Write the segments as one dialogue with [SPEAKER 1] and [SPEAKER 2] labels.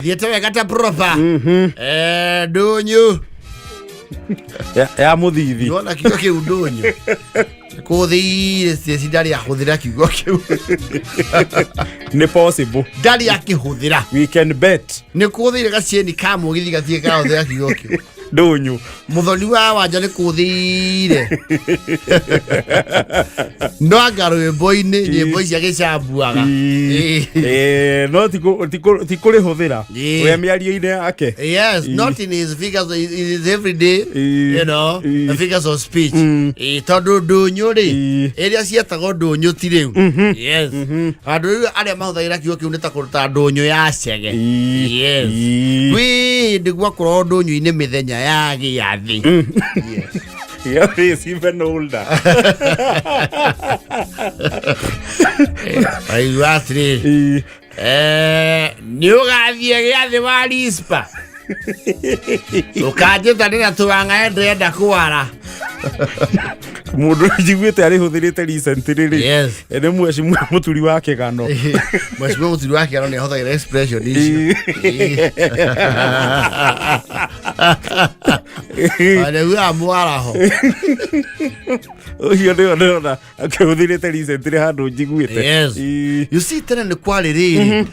[SPEAKER 1] Thiete gata proper. Ndunyu.
[SPEAKER 2] Ya muthithi.
[SPEAKER 1] Ndona kiugo kiu ndunyu. Kuthire ndari ahuthira kiugo kiu.
[SPEAKER 2] Ni possible.
[SPEAKER 1] Ndari akihuthira.
[SPEAKER 2] We can bet.
[SPEAKER 1] Ni kuthire gacieni ka mugithi gathie ka huthira kiugo kiu.
[SPEAKER 2] Ndunyu.
[SPEAKER 1] Muthoni wa wanja ni kuthire. No agaru boine nyimbo cia gicambuaga.
[SPEAKER 2] No tikuri huthira. We miario-ine yake.
[SPEAKER 1] Yes, not in his figures, in his everyday, you know, the figures of speech. Tondu ndunyu ri, iria cietagwo ndunyu ti riu. Yes. Andu riu aria mahuthagira kiugo kiu ni ta kuruta ndunyu ya cege. Yes. Wi ndigwa kurwo ndunyu-ini mithenya ya giathi. Yes.
[SPEAKER 2] Yeah, he's even older.
[SPEAKER 1] Ayu atri. Ni ugathie giathi wa rispa. Ukanjita ndina tuanga ndenda kwara.
[SPEAKER 2] Mundu njiguite ari huthirite recently.
[SPEAKER 1] Yes.
[SPEAKER 2] Ene mweshimwe muturi wake gano.
[SPEAKER 1] Mweshimwe muturi wake gano ni hothagira expression icio. Ale wa mwaraho.
[SPEAKER 2] Oyo ndona akihuthirite recently handu njiguite.
[SPEAKER 1] Yes. You see tena ni kwali riri.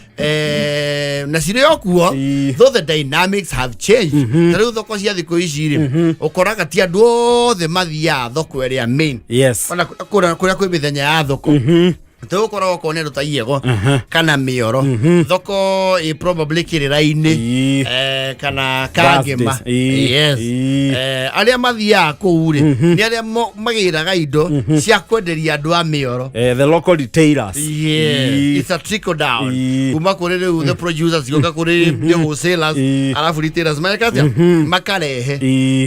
[SPEAKER 1] Na cire yokuo, though the dynamics have changed. Tariu thoko cia thiko ici ri. Ukoraga ti andu othe mathia thoko area main.
[SPEAKER 2] Yes.
[SPEAKER 1] Ona kuria kwi mithenya ya thoko. Tukoragwo konero ta iego kana mioro thoko probably kirira-ini kana kangema. Yes. Aria mathia kuuri ni aria magiraga indo cia kwenderia andu a mioro,
[SPEAKER 2] the local retailers.
[SPEAKER 1] Yeah. It's a trickle down kuma kuri riu the producers goka kuri the wholesalers alafu retailers makarehe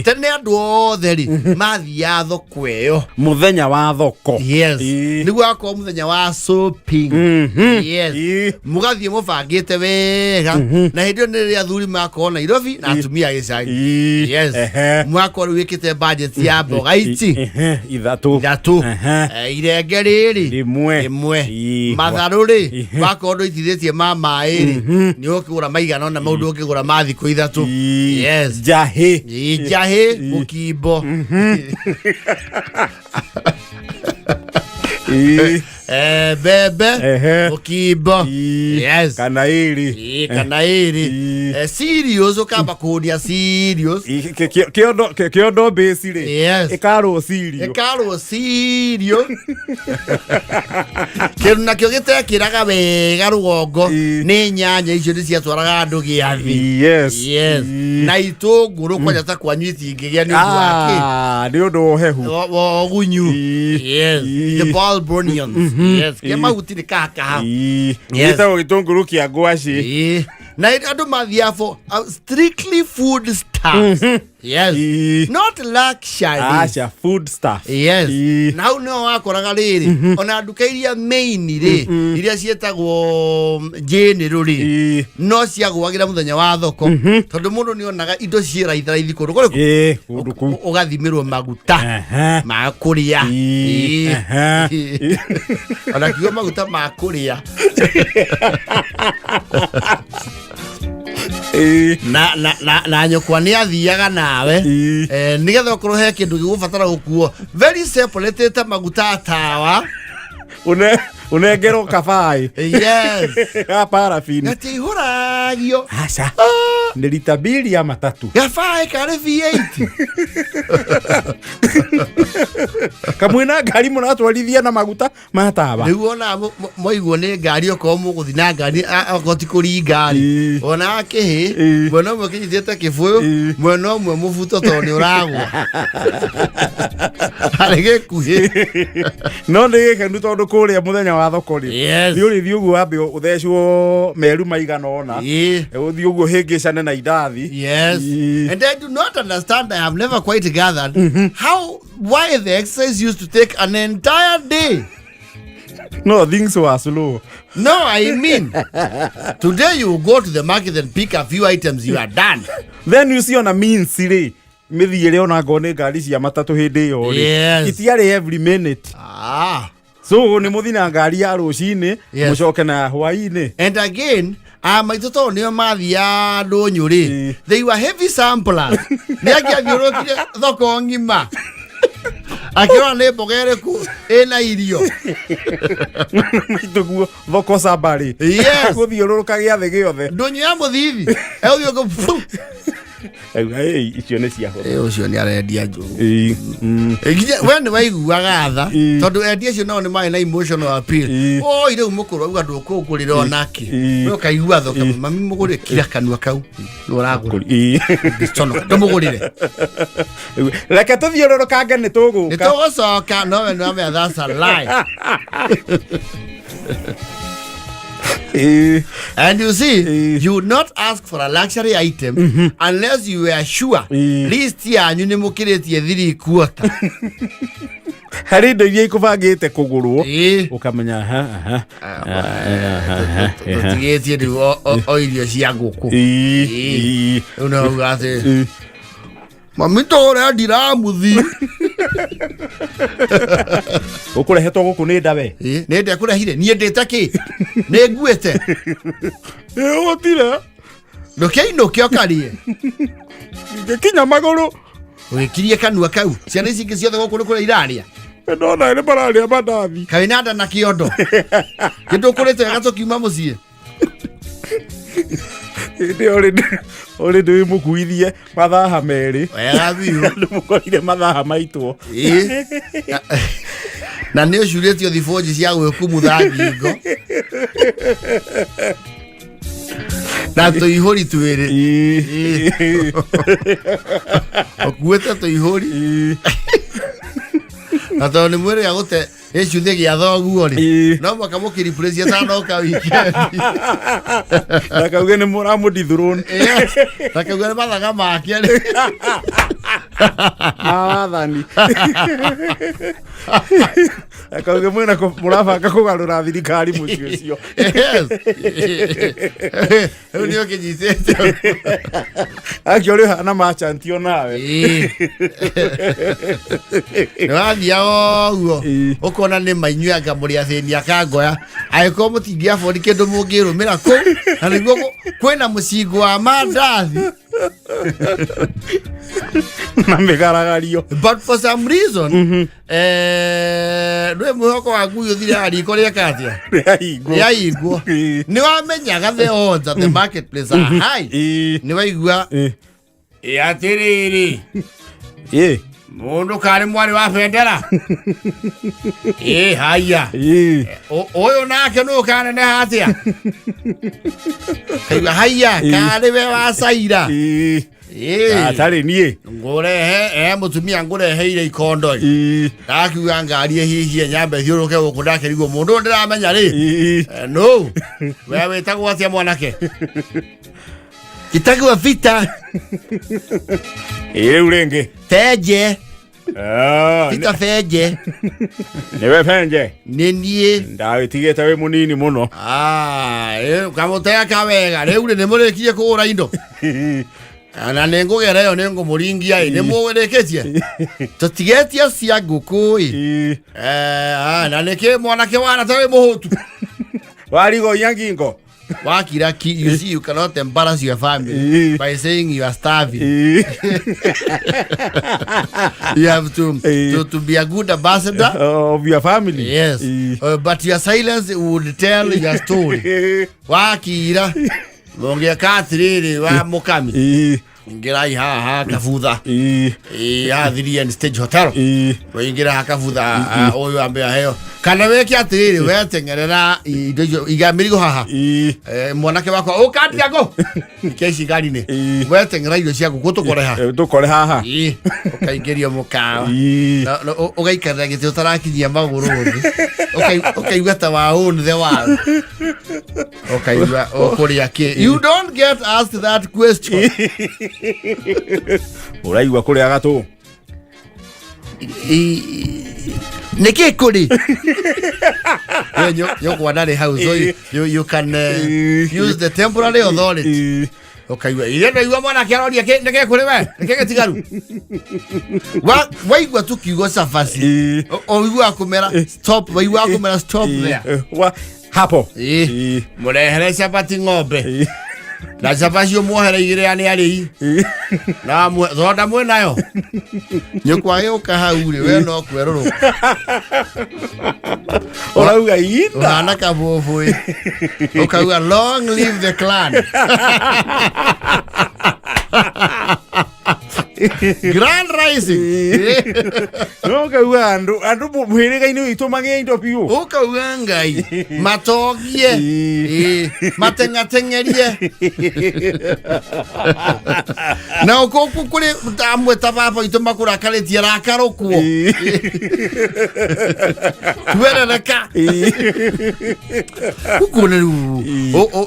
[SPEAKER 1] tene andu othe ri mathia thoko iyo
[SPEAKER 2] muthenya wa thoko.
[SPEAKER 1] Yes. Niguo akwa muthenya wa shopping. Yes. Mugathie mubangite wega na hindio ni ria thuri makona Nairobi na atumia gicagi. Yes. Mwako wikite budget ya mboga ici ithatu irenge riri rimwe matharu ri wakondo itithitie mama iri ni ukigura maigana na maundu ukigura mathiko ithatu. Yes. Jahi mukimbo. Bebe mukimbo. Yes.
[SPEAKER 2] Kanairi.
[SPEAKER 1] Serious ukamba kudia serious.
[SPEAKER 2] Kiondo base ri.
[SPEAKER 1] Yes.
[SPEAKER 2] Ekaro serious. Kiru
[SPEAKER 1] nakio gitekiraga wega rugongo ni nyanya icio ni ciatwaraga andu giathi. Yes. Na itunguru kwanja ta kwanyu itingigia ni undu wake.
[SPEAKER 2] Ni undu hehu.
[SPEAKER 1] Ogunyu. Yes. The Balbronians. Yes. Kema utiri kaka.
[SPEAKER 2] Yes. Gitunguru kia ngwaci.
[SPEAKER 1] Na andu mathia for strictly food stuff. Yes. Not luxury.
[SPEAKER 2] Food stuff.
[SPEAKER 1] Yes. Now no wakoraga riri ona nduka iria main ri iria cietagwo general ri no ciagwagira muthenya wa thoko tondu mundu ni onaga indo ciira ithaithi kundu kundu ugathimirwo maguta ma kuria. Ona kiyo maguta ma kuria. Na nyokwa ni athiaga nawe nigetha ukorwo he kindu gigubatara gukuo very separated maguta tawa
[SPEAKER 2] unengero kabai.
[SPEAKER 1] Yes.
[SPEAKER 2] Parafini
[SPEAKER 1] ati huragio
[SPEAKER 2] aca ni lita mbili ya matatu
[SPEAKER 1] kabai kare V8
[SPEAKER 2] kamwina ngari muratwarithia na maguta matawa
[SPEAKER 1] nigu ona moiguo ni ngari oko muguthi na ngari agoti kuri ngari ona akihi mwena mwe kinyithite kibuyu mwena mwe mubuto to ni uragwa arege kuhi
[SPEAKER 2] no ni kendu tondu kuria muthenya wa thoko ri ni uri thi uguo ambe uthecwo meru maigana ona uthi uguo hingicane na idathi.
[SPEAKER 1] Yes. And I do not understand, I have never quite gathered why the exercise used to take an entire day.
[SPEAKER 2] No, things were slow.
[SPEAKER 1] No, I mean, today you go to the market and pick a few items, you are done.
[SPEAKER 2] Then you see on a means ri mithiire ona ngone ngari cia matatu hindi yo ri itiari every minute.
[SPEAKER 1] Ah.
[SPEAKER 2] So ni muthina ngari ya rucini mucoke na hwaini.
[SPEAKER 1] And again, maitoto nio mathia ndũnyũrĩ they were heavy samplers nĩ akĩathiũrũkire thoko ngima akĩrora nĩ mboga ĩrĩkũ ĩna irio
[SPEAKER 2] maituguo thoko sabari gũthiũrũrũka gĩathĩ gĩothe
[SPEAKER 1] ndũnyũ ya mũthithi ũthiũ
[SPEAKER 2] icio nĩ cia hũthũ
[SPEAKER 1] ũcio nĩ arendia njũgũ we nĩ waiguaga tha tondũ endia acio nao nĩ marĩ na emotional appeal oi rĩu mũkũrũ auga ndũkũgũrĩra onake we ũkaigua thoka mami mũgũrĩre kira kanua kau nĩ ũragũra ndũmũgũrĩre
[SPEAKER 2] reke tũthiũrũrũkange nĩ
[SPEAKER 1] tũgũcoka no we nĩ wamenya that's a lie. And you see, you would not ask for a luxury item unless you were sure list yanyu nĩ mũkĩrĩtie 3/4
[SPEAKER 2] harĩ indo iria ikũbangĩte kũgũrwo ũkamenya
[SPEAKER 1] tũtigĩtie rĩu o irio cia ngũkũ rĩu no uga atĩ mami tũrĩa ndiramũthi
[SPEAKER 2] ũkũrehetwo gũkũ nĩ nda we
[SPEAKER 1] nĩ nda kũrehire niĩ ndĩte kĩ nĩ nguĩte
[SPEAKER 2] ũgũtire
[SPEAKER 1] ndũkĩinũke ũkarie
[SPEAKER 2] ngĩkinya magũrũ
[SPEAKER 1] ũgĩkirie kanua kau ciana ici ingĩ ciothe gũkũ nĩ kũrĩa irarĩa
[SPEAKER 2] ndona nĩ mararĩa mandathi
[SPEAKER 1] kaĩ na nda na kĩondo kĩndũ ũkũrĩte wega tũkiuma mũciĩ
[SPEAKER 2] ore ndĩ mũkuithie mathaha merĩ
[SPEAKER 1] wega biũ
[SPEAKER 2] ndĩmũkorire mathaha maitwo
[SPEAKER 1] na nĩ ũcurĩtio thiboji cia gwĩkumutha ngingo na tũihũri twĩrĩ ũkuĩte tũihũri na tondũ nĩ mwĩrĩ ya gũte ĩcuthĩ gĩa thoguo rĩ no mwaka mũkĩripurecia tanoka wikendi
[SPEAKER 2] na kauge nĩ mũramũndithurũni
[SPEAKER 1] na kauge nĩ mathaga make rĩ
[SPEAKER 2] wathani na kauge mwĩna mũrabanga kũgarũra thirikari mũciĩ ũcio
[SPEAKER 1] rĩu nĩ ũkĩnyitĩte
[SPEAKER 2] akĩo rĩ hana macantio nawe
[SPEAKER 1] nĩ wathia ũguo ũkona nĩ mainyuanga mũrĩ athĩni akangoya agĩkorwo mũtingĩabodi kĩndũ mũngĩrũmĩra kũu na nĩguo kwĩna mũcingo wa mandathi
[SPEAKER 2] na mĩgaragario
[SPEAKER 1] but for some reason ndũĩ mwĩhoko waku ũyũ thire hariko rĩeka atĩa rĩahingwo nĩ wamenyaga the odds at the marketplace are high nĩ waigua atĩrĩrĩ mũndũ karĩ mwarĩ wa bendera haya ũyũ nake nũ kaneneha atĩa kaigua haya karĩ we wa caira
[SPEAKER 2] atarĩ niĩ
[SPEAKER 1] ngũrehe mũtumia ngũreheire ikondo ndakiuga ngari ĩhihie nyambe thiũrũke gũkũ ndakĩrigwo mũndũ ũyũ ndĩramenya rĩ no we wĩtagwo atĩa mwanake gĩtagwo Vita
[SPEAKER 2] rĩu rĩngĩ
[SPEAKER 1] Fenje Vita Fenje
[SPEAKER 2] nĩwe Fenje
[SPEAKER 1] nĩ niĩ
[SPEAKER 2] ndawĩtigĩte wĩ mũnini mũno
[SPEAKER 1] kamũtega kawega rĩu nĩ mũrĩkirie kũgũra indo na nĩ ngũgera ĩyo nĩ ngũmũringia nĩ mũrĩkĩtie tũtigetie cia ngũkũ na nĩkĩ mwanake wana ta wĩ mũhũtu
[SPEAKER 2] warigo nyangingo
[SPEAKER 1] Wakira, you see, you cannot embarrass your family by saying you are starving. You have to be a good ambassador
[SPEAKER 2] of your family.
[SPEAKER 1] Yes, but your silence would tell your story. Wakira, mongia katriri wa mukami. Ngirai ha kafudha ya thiri stage hotel waingira hakafudha oyo ambe heyo kana weke atiriri wetengerera igamirigo haha mwanake wako ukatia go kesi gari ni wetengera irio cia gukore haha ukaingiria mukawa ugaikara gite utarakinyia maguru ukaigua ta wa own the world ukaigua okuria ki you don't get asked that question.
[SPEAKER 2] Uraigua kuri agatu
[SPEAKER 1] niki kuri yo kwadare house so you can use the temporary authority. Ukaigua ile ndio mwana kiaroria niki kuri we niki getigaru waigua tukiugo safasi oigua kumera stop waigua kumera stop there
[SPEAKER 2] hapo
[SPEAKER 1] murehere chapati ng'ombe na chapati umuhere igire yani ari na thonda mwe nayo nyukwa yuka haure we no kweruru
[SPEAKER 2] orauga inda
[SPEAKER 1] ana kabobo ukauga long live the clan Grand Rising.
[SPEAKER 2] No kauga andu muhiriga-ini witu magie indo piu.
[SPEAKER 1] Ukauga ngai matogie matengatengerie. Na ukoku kuri amwe tababa itu makura kaletia rakarokuo. Tuerereka. Ukune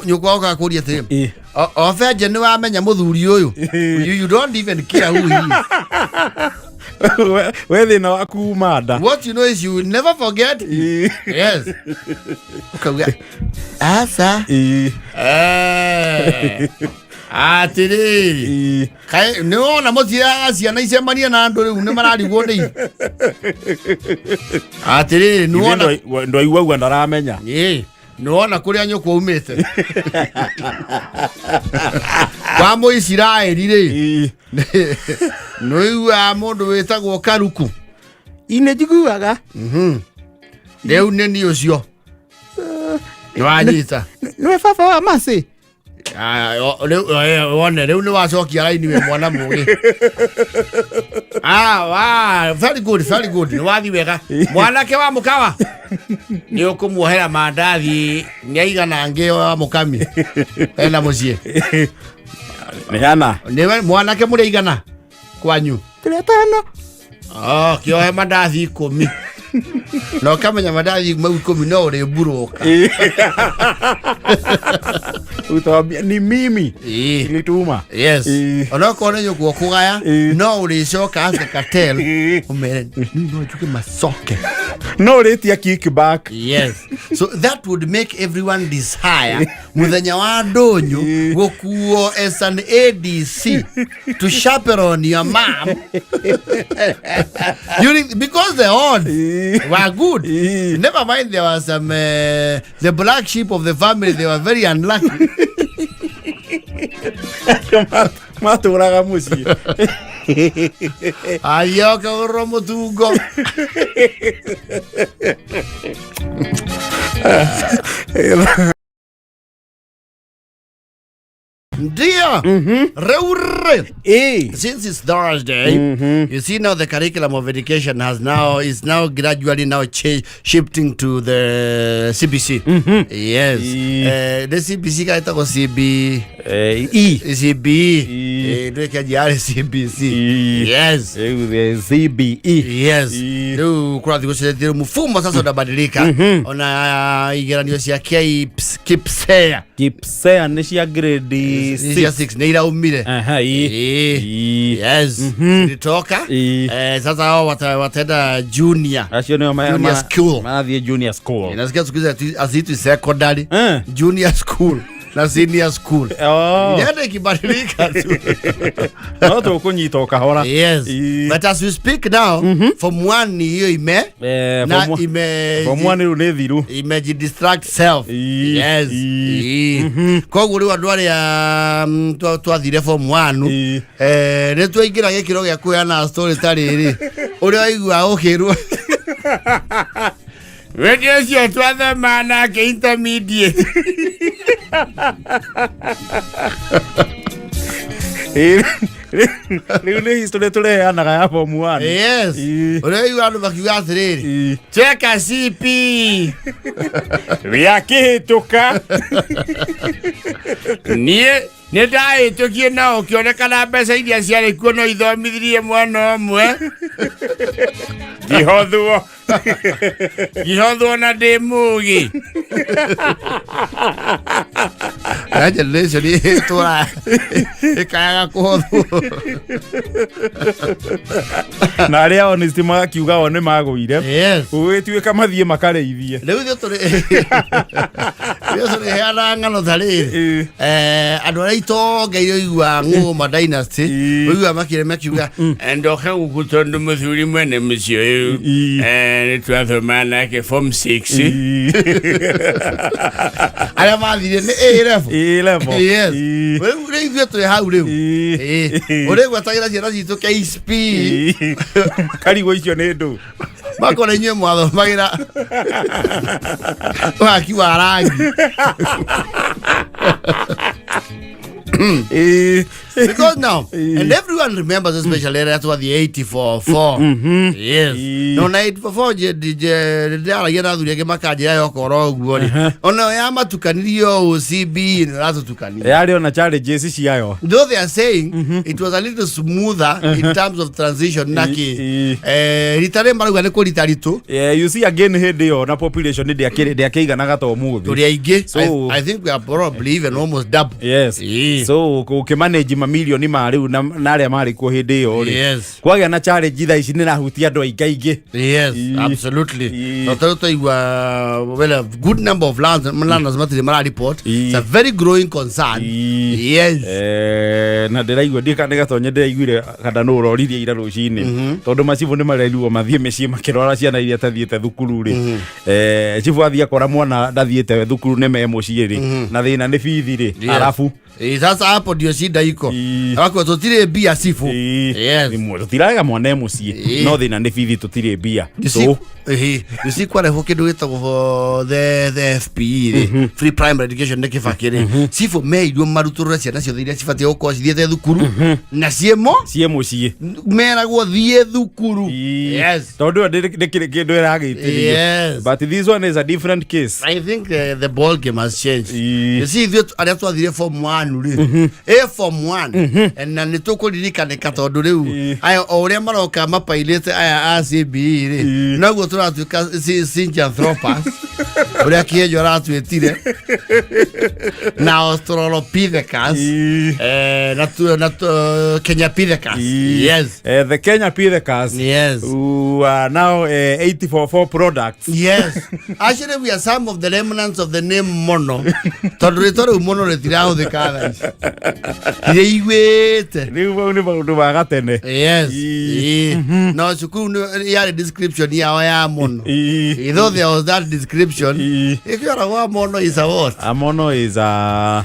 [SPEAKER 1] nyukwa ukakuria te. Ofeje ni wamenya muthuri uyu. You don't even care who he is.
[SPEAKER 2] Whether no akumada.
[SPEAKER 1] What you know is you will never forget. Yes. Asa. Atiri. Kai no na motira asia na isemania na ndore une marari wone. Atiri no
[SPEAKER 2] ndo iwagwa ndaramenya.
[SPEAKER 1] Nuona kuria nyoko umete. Kwa mo Isiraeli ri. Noiwa mundu wetagwo Karuku.
[SPEAKER 2] Ine jiguaga.
[SPEAKER 1] Leu neni ucio. Nwanyita.
[SPEAKER 2] Nwe fafa wa masi.
[SPEAKER 1] Leu ni wacokia raini we mwana mugi. Very good, very good. Nwathi wega. Mwanake wa mukawa. Ni ukumuohera mandathi nyaigana nge wa mukami. Ena mucie.
[SPEAKER 2] Nihana.
[SPEAKER 1] Niwe mwanake muri igana kwanyu.
[SPEAKER 2] 5.
[SPEAKER 1] Kiohe mandathi 10. No kamenya mandathi mau 10 no uri buroka.
[SPEAKER 2] Utawambia ni mimi. Ilituma.
[SPEAKER 1] Yes. Ona kone nyoko kugaya no uri shoka asa cartel. Umere no chuke masoke.
[SPEAKER 2] No retia kickback.
[SPEAKER 1] Yes. So that would make everyone desire muthenya wa ndonyu gokuo as an ADC to chaperone your mom. Because the odds were good. Never mind there was some the black sheep of the family, they were very unlucky.
[SPEAKER 2] Maturaga musi.
[SPEAKER 1] Ayoka oromo tugo. Dear, since it's Thursday, you see now the curriculum of education is now gradually shifting to the CBC. Yes, the CBC kaita ko CBE, CBC. Yes,
[SPEAKER 2] CBE.
[SPEAKER 1] Yes. Leo kwa dhiko mfumo sasa unabadilika. Ona igeranio cia
[SPEAKER 2] KPSEA ni cia grade
[SPEAKER 1] 6 neira umire. Yes. Nitoka. Sasa hao wataenda junior. Junior school.
[SPEAKER 2] Maadhi junior school.
[SPEAKER 1] Inasikia tukiza azitu secondary. Junior school. Na senior school. Ndio kibadilika tu.
[SPEAKER 2] Noto kunyita ukahora.
[SPEAKER 1] Yes. But as we speak now, from 1 hiyo ime na
[SPEAKER 2] from 1 unethiru.
[SPEAKER 1] Image distract self. Yes. Kwa guri wa ndwari ya twathire from 1. Ne twaingira gikiro gya kuyana story tari ri. Uri waigua ukirwo. Radio cio twathe mana ke intermediate.
[SPEAKER 2] Riu ni history tureanaga ya form 1.
[SPEAKER 1] Yes. Uri wandu bakiuga atiriri. Cheka CP.
[SPEAKER 2] Riakihituka.
[SPEAKER 1] Ni dai tukie na ukionekana mbeca iria ciarĩ kuo no ithomithirie mwana ũmwe. Gihothwo na ndĩ mũgi. Aje lecio ni tora ikaga kuhothwo.
[SPEAKER 2] Na aria honest makiuga one magũire.
[SPEAKER 1] Yes.
[SPEAKER 2] Ũgĩtuĩka mathie makareithie.
[SPEAKER 1] Rĩu thio tũrĩ heana ng'ano tarĩ. Andũ arĩa itongeire igua Ng'ũma Dynasty. Igua makire makiuga ndoka gũkũ tondũ mũthuri mwene mũciĩ ũyũ. Nĩ twathoma nake form 6. Arĩa mathire nĩ A level. Yes. Rĩu ithuĩ tũrĩ hau rĩu. Ũrĩgwatagĩra ciana citũ KSP.
[SPEAKER 2] Karigũ icio nĩ ndũ.
[SPEAKER 1] Makora inyuĩ mwathomagĩra waki wa rangi. Because now, and everyone remembers especially that's what the 84. Yes. No, na 84 je na thuri yake makanjira yokoro guo ri. Ona ya matukanirio OCB ni ratutukania.
[SPEAKER 2] Yari ona challenges ciayo.
[SPEAKER 1] Though they are saying it was a little smoother in terms of transition naki. Ritare maruga ne ko ritaritu.
[SPEAKER 2] You see again hede yo na population ndi akiganaga to muthi.
[SPEAKER 1] Turi aige. So I think we are probably even almost double.
[SPEAKER 2] Yes. So ukimanage mamilioni ma riu na aria mari ku hindi yo ri.
[SPEAKER 1] Yes.
[SPEAKER 2] Kwagĩa na challenge tha ici ni rahutia andu aingi.
[SPEAKER 1] Yes, absolutely. No toto well a good number of landlords matiri mara report. It's a very growing concern. Yes.
[SPEAKER 2] Na ndiraigua ndikanigatonye ndiraiguire kada no uroririe ira rucini tondu macibu ni marelua mathie mecii makirora ciana iria tathiete thukuru ri. Cibu athia kora mwana ndathiete thukuru ni me mucii ri na thina ni bithi ri arafu sasa hapo ndio shida iko. Wako tutire bia sifu. Yes. Tutiraga mwana mucii no thina ni bithi tutire bia. So you see kwa reho kindu gitagwo the FP free primary education ne kifakire sifu me idio maruturura ciana ciothe iria cibatie gukoo cithiete thukuru na ciemo mucii meragwo thie thukuru. Yes. Tondu ndikire kindu iragitirio. Yes. But this one is a different case. I think the ball game has changed. You see thio aria twathire form 1 ri form 1 and na nitukuririkane katondu riu aya oria maroka mapailete aya ACB ri naguo turatuika Synthropers uria kiejo ratwetire na Australopithecus na Kenyapithecus. Yes. The Kenyapithecus. Yes. Who are now 84 products. Yes. Actually we are some of the remnants of the name Mono. Tondu Mono retirado de cada. Iwete. Riu ni maundu ma gatene. Yes. No sukuru ya description ya Mono. Though there was that description, if you are a Mono is a what? A Mono is a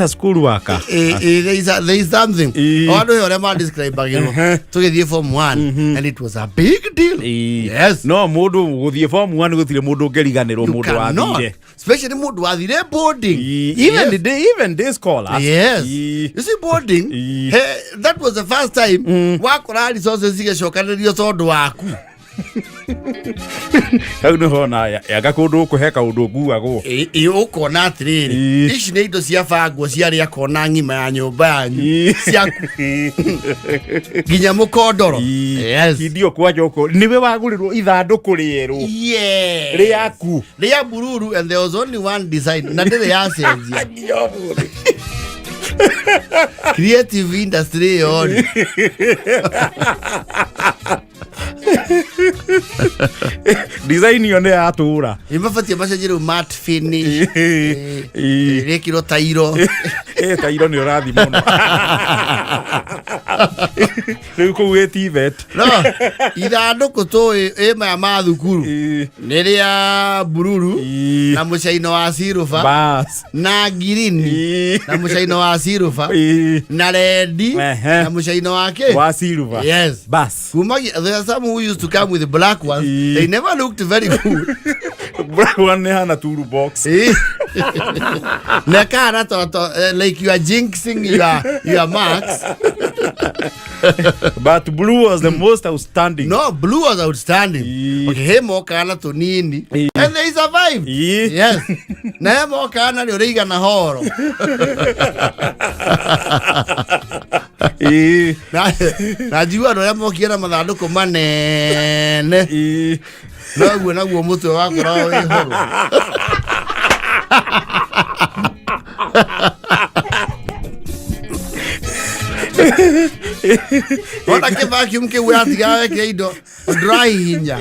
[SPEAKER 2] school worker. There is something. What do you describe again? So you form 1 and it was a big deal. Yes. No mudu guthie form 1 gutire mudu ngeriganirwo mudu wathire. Especially mudu wathire boarding. Even this caller. Yes. You see boarding, hey, that was the first time wakora resources zigeshokanĩrio tondu waku. Hau nĩ hona yaga kundu kuheka undu nguagwo ukona atiriri ici nĩ indo cia bangwo ciarĩ akona ngima ya nyũmba yanyu ciaku nginya mũkondoro. Yes. Idio kwaja uko niwe wagurirwo ithandũkũ rĩerũ. Yes. Rĩaku rĩa bururu and there was only one design na ndĩrĩ yacenjia. Creative industry on. Design yone ya tura imafatia macenjero matte finish rekiro tairo tairo ni urathi muno riu ku wetivet no ithandũkũ tũĩ ma mathukuru nĩ rĩa bururu na mũcaino wa sirufa bas na green na mũcaino wa sirufa na red na mũcaino wake wa sirufa. Yes. Bas kumagia there are some who used to come with the black ones. They never looked very good. Black one hana turu box. Nakara to like you are jinxing your marks. But blue was the most outstanding. No, blue was outstanding. Okay, hemo kana to nini. And they survived. Yes. Na hemo kana ni origa na horo. Najua no yamo kiera mathandũkũ manene naguo mũtwe wakora wĩ horo.
[SPEAKER 1] Ona ke vacuum ke wati ga ke ido dry hinya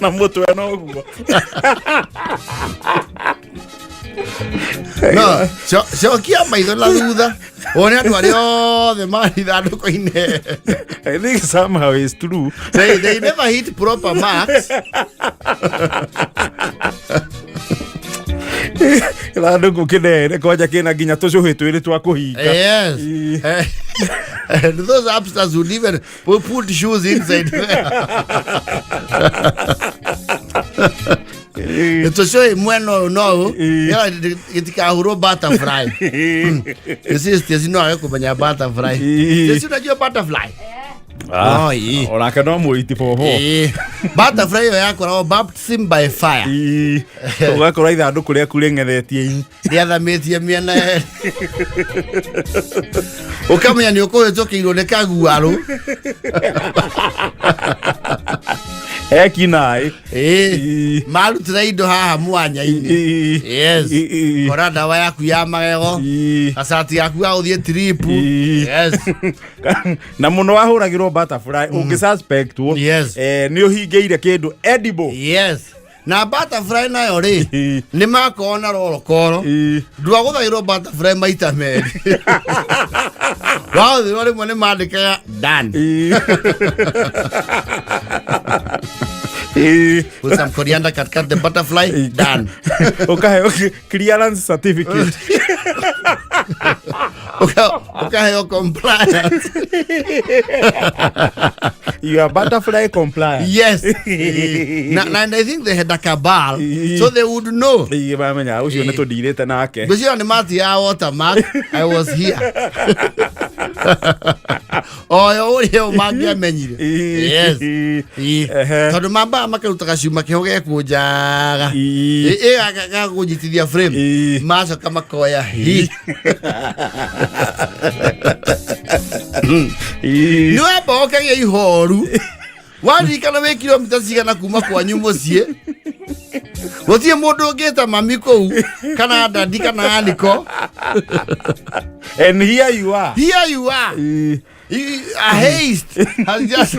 [SPEAKER 2] na moto no guo
[SPEAKER 1] no so kia mai do la duda ona tu ario de mari dando ko ine.
[SPEAKER 2] I think somehow it's true.
[SPEAKER 1] They never hit proper marks.
[SPEAKER 2] La ndo kukine koja kina ginya tucuhi twiri twa kuhinga.
[SPEAKER 1] Yes. And those upstairs would even put shoes inside. Ito show mweno no. Ya itika huro butterfly. Esi no ayo kubanya butterfly. Esi unajua butterfly.
[SPEAKER 2] Ora kana muiti poho.
[SPEAKER 1] Butterfly yako na baptism by fire.
[SPEAKER 2] Ugakora ithandu kuria kurengethetie
[SPEAKER 1] riathametie miena ukamenya ni ukohetũkĩirwo nĩ kaguarũ
[SPEAKER 2] ekinai
[SPEAKER 1] marutĩra indo haha mwanya-inĩ. Yes. Kora ndawa yaku ya magego, gacati yaku ya gũthiĩ trip. Yes.
[SPEAKER 2] Na mũno wahũragĩrwo butterfly ũngĩsuspectwo nĩ ũhingĩire kĩndũ edible.
[SPEAKER 1] Yes. Na butterfly nayo ri ni makona rorokoro ndwagũthagĩrwo butterfly maita merĩ wathirwo rĩmwe nĩ mandĩkaga done. Put some coriander, cut the butterfly, done.
[SPEAKER 2] Okay, clearance certificate.
[SPEAKER 1] Okay, your compliance.
[SPEAKER 2] You are butterfly compliant.
[SPEAKER 1] Yes. And I think they had a cabal, so they would know. Because you on the Matthew watermark, I was here. Oh, you magia menu. Yes. Tondũ mamba makaruta cuma kĩhoge kũnjaga gagũnyitithia frame macoka makoya hi nĩ wamba ũkagĩa ihoru waririkana wĩ kilomita cigana kuma kwanyu mũciĩ gũtirĩ mũndũ ũngĩta mami kũu kana dadi kana aniko.
[SPEAKER 2] And here you are.
[SPEAKER 1] Here you are. A haste has just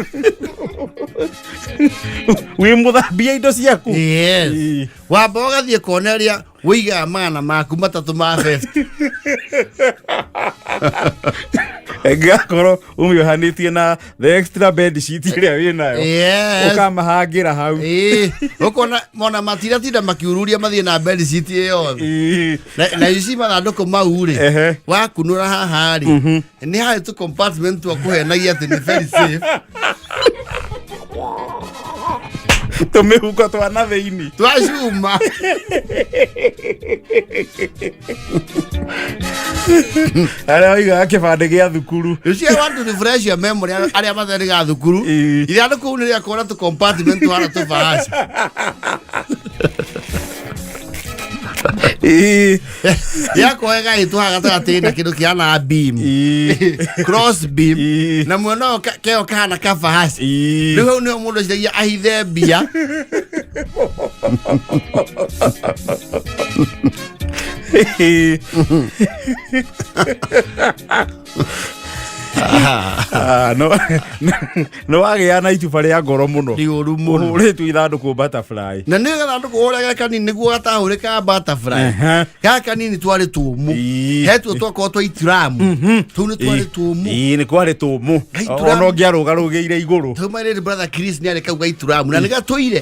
[SPEAKER 2] we muthambia indo ciaku.
[SPEAKER 1] Yes. Wamba ũgathiĩ koneria wĩigaga magana maku matatũ ma 50.
[SPEAKER 2] Ngakorwo umĩohanĩtie na the extra bed sheet ĩrĩa wĩnayo.
[SPEAKER 1] Yes.
[SPEAKER 2] Ũkamahangĩra hau.
[SPEAKER 1] Ũkona mona matiratinda makiururia mathiĩ na bed sheet ĩyo. Na ici mathandũkũ mau rĩ wakunũra haha rĩ nĩ harĩ tũ compartment twa kũhenagia atĩ nĩ very safe.
[SPEAKER 2] Tũmĩhuko twa na thĩinĩ
[SPEAKER 1] twa cuma.
[SPEAKER 2] Arĩa oigaga kĩbandĩ gĩa thukuru.
[SPEAKER 1] You see, I want to refresh your memory. Arĩa matharĩ ga thukuru ithandũkũ kũu nĩ rĩakorwo tũ compartment twana tũbaraca. Yakoega itwaga gatagatĩ na kĩndũ kĩhana beam cross beam na mwena keo kahana kabahasi rĩu hau nĩho mũndũ aciragia ahithe mbia
[SPEAKER 2] no wagĩa na icuba rĩa ngoro mũno
[SPEAKER 1] rĩũru mũno
[SPEAKER 2] ũhũrĩtwo ithandũkũ butterfly
[SPEAKER 1] na nĩ gathandũkũ ũrĩa kanini nĩguo gatahũrĩkaga butterfly gaka kanini twarĩ tũmũ hetuo twakorwo twa itiramu tũu nĩ twarĩ tũmũ
[SPEAKER 2] nĩ kwarĩ tũmũ ona ũngĩarũgarũgĩire igũrũ
[SPEAKER 1] tũmarĩ brother Chris nĩ arĩ kau ga itiramu na nĩ gatũire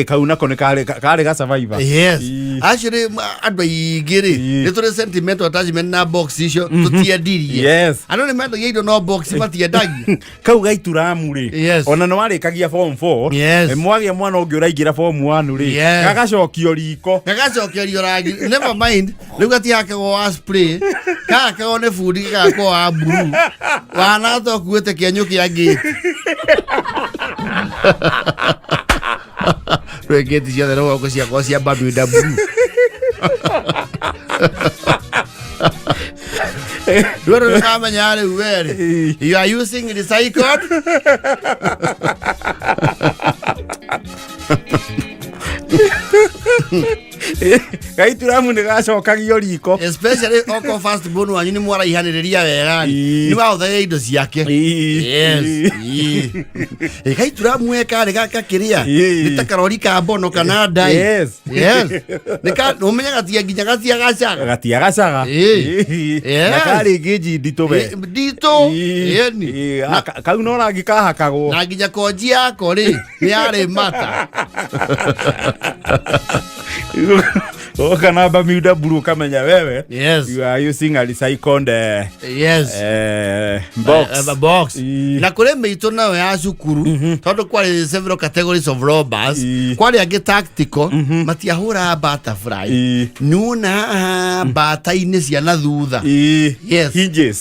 [SPEAKER 2] kau nako nĩ karĩ ga survivor.
[SPEAKER 1] Yes. Actually andũ aingĩ rĩ nĩ tũrĩ sentimental attachment na box icio tũtiendirie.
[SPEAKER 2] Yes.
[SPEAKER 1] Andũ nĩ mendagia indo no box matiendagia.
[SPEAKER 2] Kau ga ituramu rĩ ona nĩ warĩkagia form 4 mwagĩa mwana ũngĩ ũraingĩra form 1 rĩ gagacokio riko
[SPEAKER 1] gagacokio rangi never mind rĩu gatihakagwo wa spray gagakagwo nĩ bundi gagakorwo wa blue wana tokuĩte kĩenyũ kĩa gate rwĩ gate ciothe no gũkũ ciakwa cia BMW. Duero kamenya rĩu werĩ you are using recycled.
[SPEAKER 2] gaituramu ni gacokagio riko
[SPEAKER 1] especially oko first born wanyu ni mwara ihaniriria wega ni wa uthe indo ciake. Yes. Gaituramu eka ri gakakiria nitakarori ka bono kana dai.
[SPEAKER 2] Yes.
[SPEAKER 1] Nika umenya gatia ginya gatia gacaga
[SPEAKER 2] na kari geji dito be
[SPEAKER 1] dito yeni
[SPEAKER 2] kau no rangi kahakagwo
[SPEAKER 1] na ginya koji yako ri ni ari mata.
[SPEAKER 2] Kana Bermuda blue kamenya wewe.
[SPEAKER 1] Yes.
[SPEAKER 2] You are using a recycled
[SPEAKER 1] box. Na kule meito nawe ya cukuru tondu kwari several categories of robbers kwari angi tactical matiahura butterfly nuna bata-ini cia na thutha. Yes.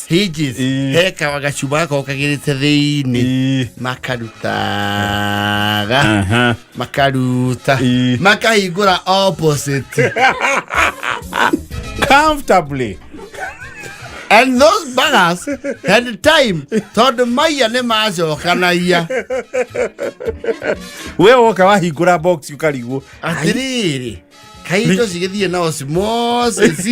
[SPEAKER 2] Hinges
[SPEAKER 1] heka wagacuba ko kagirite thiini makarutaga makahingura opposite
[SPEAKER 2] comfortably.
[SPEAKER 1] And those baggers had time tondu maiya ni macokanagia
[SPEAKER 2] we woka wahingura box ukarigwo
[SPEAKER 1] atiriri kaito cigithie na osmosis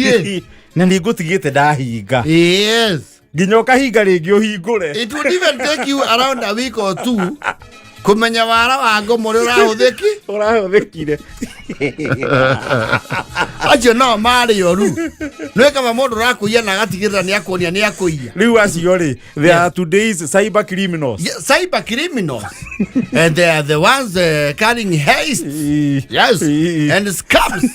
[SPEAKER 2] na nigutigite ndahinga.
[SPEAKER 1] Yes.
[SPEAKER 2] Nginya ukahinga ringi uhingure.
[SPEAKER 1] It would even take you around a week or two kumenya wara wa ngomo ri
[SPEAKER 2] urahuthikire
[SPEAKER 1] acio no mari oru no kama mundu rakuia na gatigirira ni akonia ni akuia
[SPEAKER 2] riu acio ri there are today's cyber criminals.
[SPEAKER 1] Cyber criminals and they are the ones carrying haste. Yes. And scams.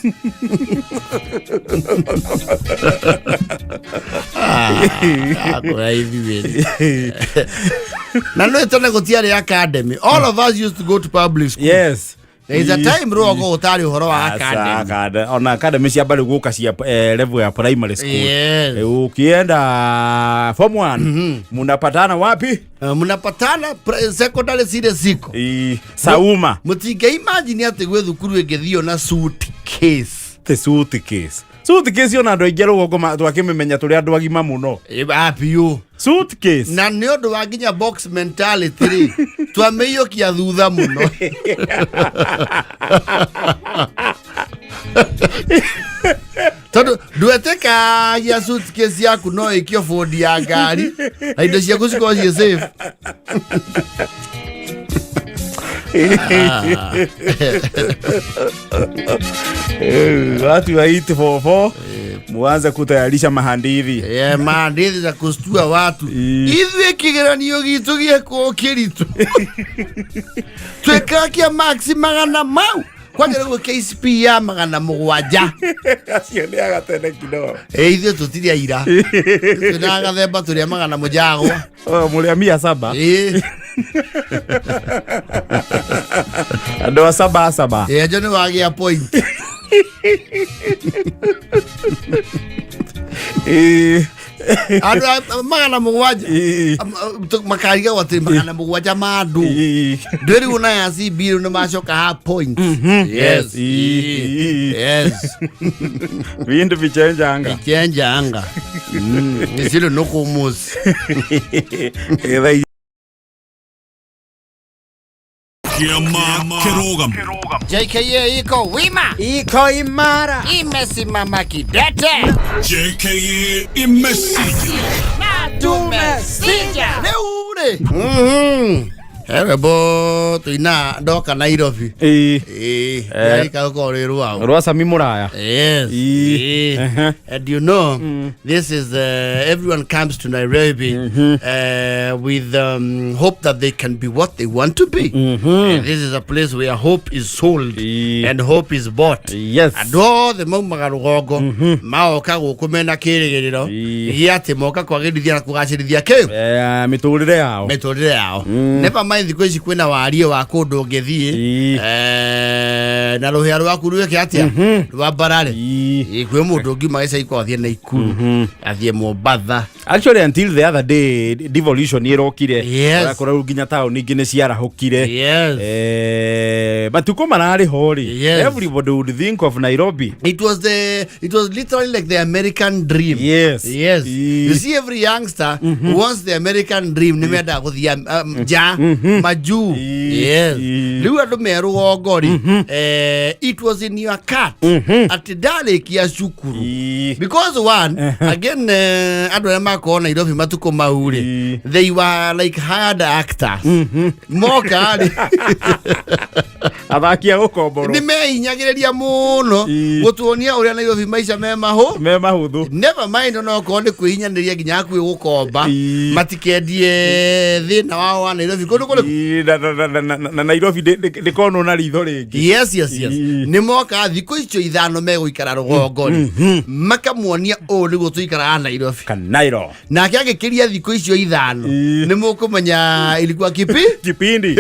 [SPEAKER 1] Na no etone gutiari academy. All of us used to go to public school.
[SPEAKER 2] Yes.
[SPEAKER 1] There is a time rogo utari uhoro wa academy.
[SPEAKER 2] Ona academy cia bali guka cia level ya primary school.
[SPEAKER 1] Yes.
[SPEAKER 2] Ukienda form 1 munapatana wapi?
[SPEAKER 1] Munapatana secondary side siko.
[SPEAKER 2] Sauma.
[SPEAKER 1] Mutinge imagine ati gwe thukuru engethio na suitcase.
[SPEAKER 2] The suitcase. Suitcase ona ndo igero goko twakimemenya turi andu agima muno.
[SPEAKER 1] Apiu.
[SPEAKER 2] Suitcase.
[SPEAKER 1] Na ni undu wa nginya box mentality ri twameiokia thutha muno. Tondu dueteka ya suitcase yaku no ikio fodi ya ngari na indo ciaku ciko cie safe.
[SPEAKER 2] Watu wa eat for muanza kutayarisha mahandithi.
[SPEAKER 1] Mahandithi za kustua watu. Ithuĩ kĩgeranio gitu gĩekwo kĩritũ. Twekakia maxi 100 mau. Kwanja rĩu KCP ya 700.
[SPEAKER 2] Acio nĩ agatene kidogo.
[SPEAKER 1] Ithuĩ tũtirĩ aira. Tũna gathemba tũrĩa 700.
[SPEAKER 2] Mũrĩa 700. Andũ a 7.
[SPEAKER 1] Njo nĩ wagĩa point. Andu 700 makariga wati 700 mandu ndiri una ya CB ni macoka ha point. Yes.
[SPEAKER 2] Vindu vichenjanga
[SPEAKER 1] nisilo nokumusi
[SPEAKER 3] Kirogam.
[SPEAKER 1] JKA iko wima,
[SPEAKER 2] iko imara,
[SPEAKER 1] imesimama kidete.
[SPEAKER 3] JKA imesija
[SPEAKER 1] na tumesija leure. Bo tuina ndoka Nairobi. Yari kako riru wao.
[SPEAKER 2] Rwasa mimuraya.
[SPEAKER 1] Yes. And you know, this is everyone comes to Nairobi with hope that they can be what they want to be. This is a place where hope is sold and hope is bought.
[SPEAKER 2] Yes.
[SPEAKER 1] And all the maumarugogo maoka gukumena kirigiriro giate moka kwagirithia na kugacirithia kiu
[SPEAKER 2] miturire yao.
[SPEAKER 1] Never mind thikũ ici kwĩna warie wa kũndũ ũngĩthiĩ na rũhĩa rwaku rwĩke atĩa rwa mbarare kwĩ mũndũ ũngiuma gĩcaiko athiĩ Naikuru athiĩ Mombatha.
[SPEAKER 2] Actually until the other day devolution ĩrokire ũrakora nginya taũni ingĩ nĩ ciarahũkire matuko mararĩ ho rĩ everybody would think of Nairobi.
[SPEAKER 1] It was literally like the American dream.
[SPEAKER 2] Yes.
[SPEAKER 1] You see every youngster who wants the American dream nĩ mendaga gũthiĩ ja majuu. Yes. Riu andu merwo ngori it was in your cut ati ndarikia cukuru because one again andu arĩa makorwo Nairobi matuko mauri they were like hired actors moka
[SPEAKER 2] athakia gukomboro
[SPEAKER 1] ni mehinyagĩrĩria muno gutuonia uria Nairobi maica me mahuthu never mind no ko ni kwihinyanĩria nginya hakuhĩ gukomba matikendie thĩna wao wa Nairobi kundu
[SPEAKER 2] na Nairobi ndikono na ritho ringi.
[SPEAKER 1] Yes ni moka thikũ icio ithano megũikara rũgongo makamuonia nĩguo tũikara Nairobi
[SPEAKER 2] Kanairo
[SPEAKER 1] nake agĩkĩria thikũ icio ithano nĩ mũkũmenya ilikuwa kipindi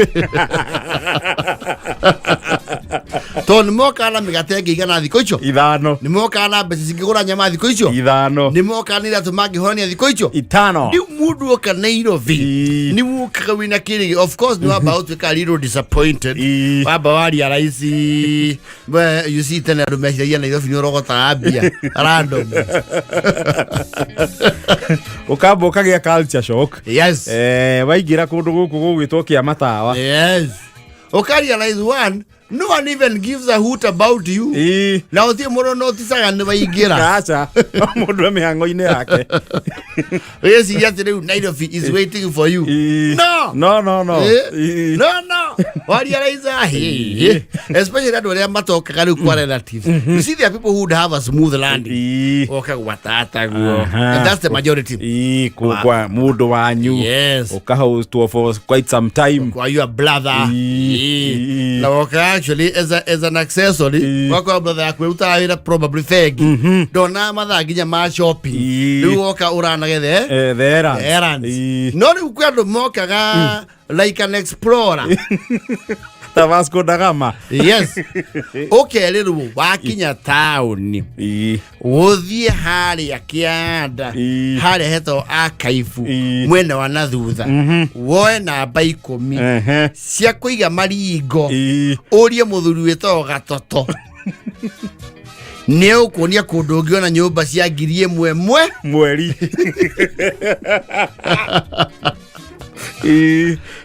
[SPEAKER 1] to nĩ moka na mĩgate ngĩigana thikũ icio
[SPEAKER 2] ithano
[SPEAKER 1] nĩ moka na mbeca cingĩgũra nyama thikũ icio
[SPEAKER 2] ithano
[SPEAKER 1] nĩ moka nĩ iratũ mangĩhorania thikũ icio
[SPEAKER 2] itano
[SPEAKER 1] rĩu mũndũ oka Nairobi nĩ mũkaga wĩna kĩrĩgĩ of course nĩ wamba ũtuĩka little disappointed wamba waria raisi you see tene andũ meciragia Nairobi nĩ ũrogotaga mbia random
[SPEAKER 2] ukamba ukagĩa culture shock.
[SPEAKER 1] Yes
[SPEAKER 2] waingĩra kũndũ gũkũ gũgwĩtwo Kĩamatawa.
[SPEAKER 1] Yes realize no one even gives a hoot about you. Na utie mũno noticaga nĩ waingĩra
[SPEAKER 2] acha mũndũ mĩhango-inĩ yake
[SPEAKER 1] yes yet Nairobi is waiting for you. No realize especially that when matokaga rĩu kwa relatives you see there are people who have a smooth landing okagwatata guo and that's the majority
[SPEAKER 2] kwa mũndũ wanyu ukahostwo for quite some time
[SPEAKER 1] kwa your brother na actually as an accessory wako brother yakweruta wĩra probably fake ndona mathaa nginya ma shopping rĩu oka uranagethe errands no rĩu kwa andũ mokaga like an explorer
[SPEAKER 2] ta Vasco da Gama.
[SPEAKER 1] Yes ukerĩrwo wakinya taũni ũthiĩ harĩa kĩanda harĩa hetwo akaibu mwena wa nathutha woe namba 10 cia kũiga maringo ũrie mũthuri wĩtagwo Gatoto nĩ ũkuonia kũndũ ũngĩona nyũmba cia 1,000
[SPEAKER 2] mweri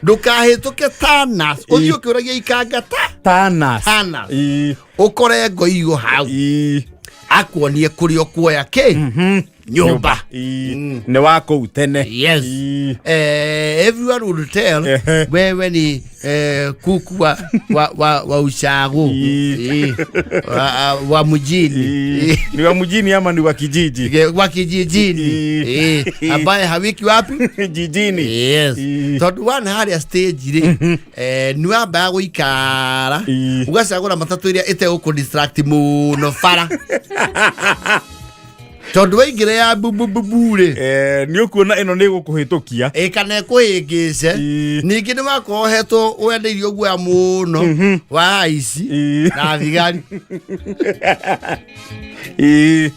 [SPEAKER 1] ndukahĩtũke Tanas ũthiĩ ũkĩũragia ikanga
[SPEAKER 2] Tanas
[SPEAKER 1] ũkore ngoigo hau akuonie kũrĩa kuoya nyũmba
[SPEAKER 2] nĩ wa kũu tene.
[SPEAKER 1] Yes everyone would tell wewe ni kuku wa ushago wa mjini
[SPEAKER 2] ni wa mjini ama ni wa kijiji
[SPEAKER 1] ambaye hawiki wapi
[SPEAKER 2] jijini.
[SPEAKER 1] Yes tondu wana harĩa stage nĩ wamba gũikara ũgacagũra matatũ ĩrĩa ĩtegũkũdistract mũno bara tondu waingĩra ya bubure
[SPEAKER 2] nĩ ũkuona ĩno nĩ gũkũhĩtũkia
[SPEAKER 1] kana ĩkũhĩngĩce ningĩ nĩ wakohetwo wendeirio guoya mũno wa ici na thigari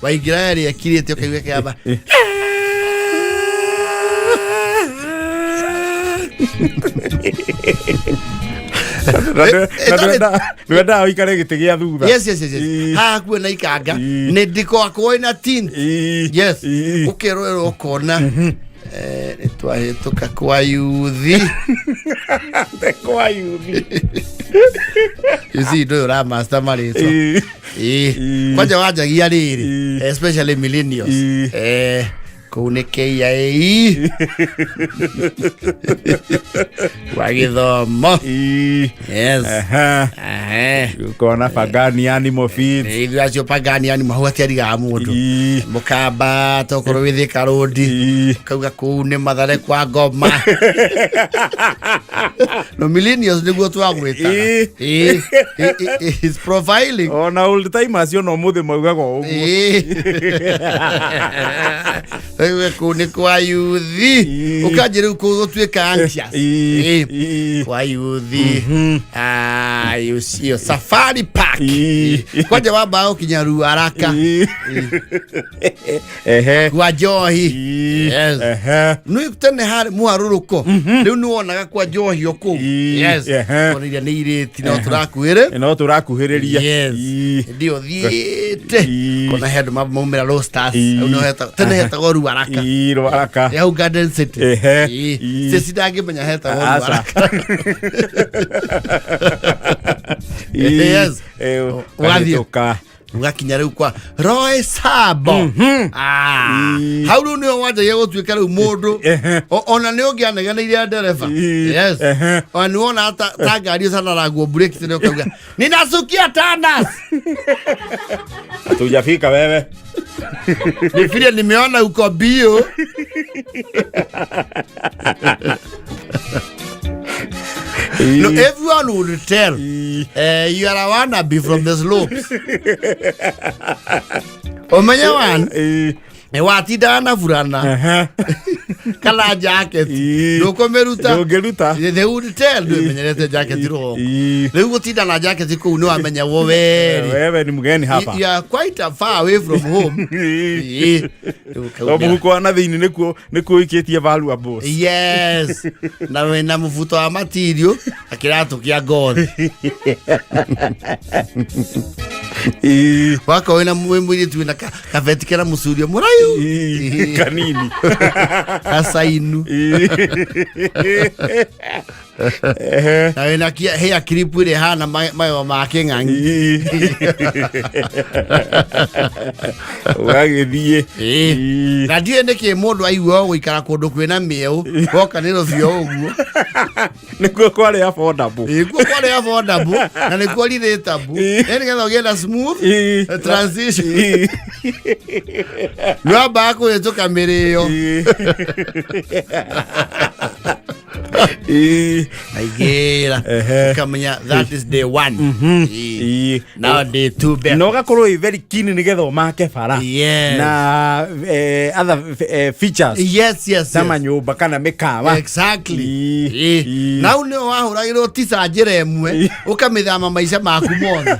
[SPEAKER 1] waingĩra ĩrĩa ĩkirĩte ũkaigua kĩamba
[SPEAKER 2] Nĩwenda ũikare gĩtĩ gĩa thutha.
[SPEAKER 1] Yes haha kuona ikanga nĩ ndĩkoragwo na tint. Yes ũkerorera ũkona twahĩtũka kwa yuthi
[SPEAKER 2] kwa yuthi
[SPEAKER 1] you see ndũyũ ra master marĩtwo kwanja wanjagia rĩrĩ especially millennials kũu nĩ KIA wa gĩthomo. Yes
[SPEAKER 2] ukona Pagani Animal Feeds
[SPEAKER 1] ithuĩ acio Pagani Animal hau hatiarigaga mũndũ mũkamba tokorwo wĩ Thika Road kauga kũu nĩ Mathare kwa Ngoma no millennials nĩguo twagwĩtaga is profiling
[SPEAKER 2] ona old timers no mũthĩ maugaga ũguo
[SPEAKER 1] kũu nĩ kwa yuthi ũkanjĩ rĩu gũtuĩka anxious kwa yuthi you see Safari Park park kwa jamaa bao kinyaru haraka kwa johi yes nui tene hari muharuruko riu nuonaga kwa johi oku yes oniria ni iriti no turakuhiriria ndio thiete kona head maumira low stars no heta tene heta goru haraka ya Garden City sisi dage menya heta goru haraka yes
[SPEAKER 2] wagioka
[SPEAKER 1] ugakinya riu kwa Roy Sabo hau ni wanja yego twika riu mundu ona ni ungianegeneire ndereba yes oni wona ta ngari sana raguo break tene ukauga ninasukia tanas
[SPEAKER 2] hatujafika wewe
[SPEAKER 1] ni vile nimeona uko bio no, everyone would tell you are a wannabe from the slopes. Omenya wan wati dana furana kala jacket doko meruta they would tell you menyerete jacket ro they would tida na jacket ko no amenya wo
[SPEAKER 2] wewe ni mgeni hapa
[SPEAKER 1] you are quite far away from home
[SPEAKER 2] obu ko na thini nikuo iketie valuables
[SPEAKER 1] yes na wena mvuto wa material akirato kia gold wako wena mwili tu na kaveti kera musurio murayu
[SPEAKER 2] kanini
[SPEAKER 1] asainu na wena kia hea kiripu ile hana mayo makengangi
[SPEAKER 2] wagethie
[SPEAKER 1] na die neke mundu aiwo guikara kundu kwina mieu goka niro vyo uguo
[SPEAKER 2] nikuo kwale affordable
[SPEAKER 1] iguo kwale affordable na nikuo relatable ene getha ogenda smooth transition no bako yeto kamereo aigera kamenya that is day 1 now day 2 better
[SPEAKER 2] no gakorwo very keen ni getho make bara na other features
[SPEAKER 1] yes
[SPEAKER 2] sama nyumba kana mikawa
[SPEAKER 1] exactly now ni wahuragirwo tisa njira emwe ukamithama maisha maku mothe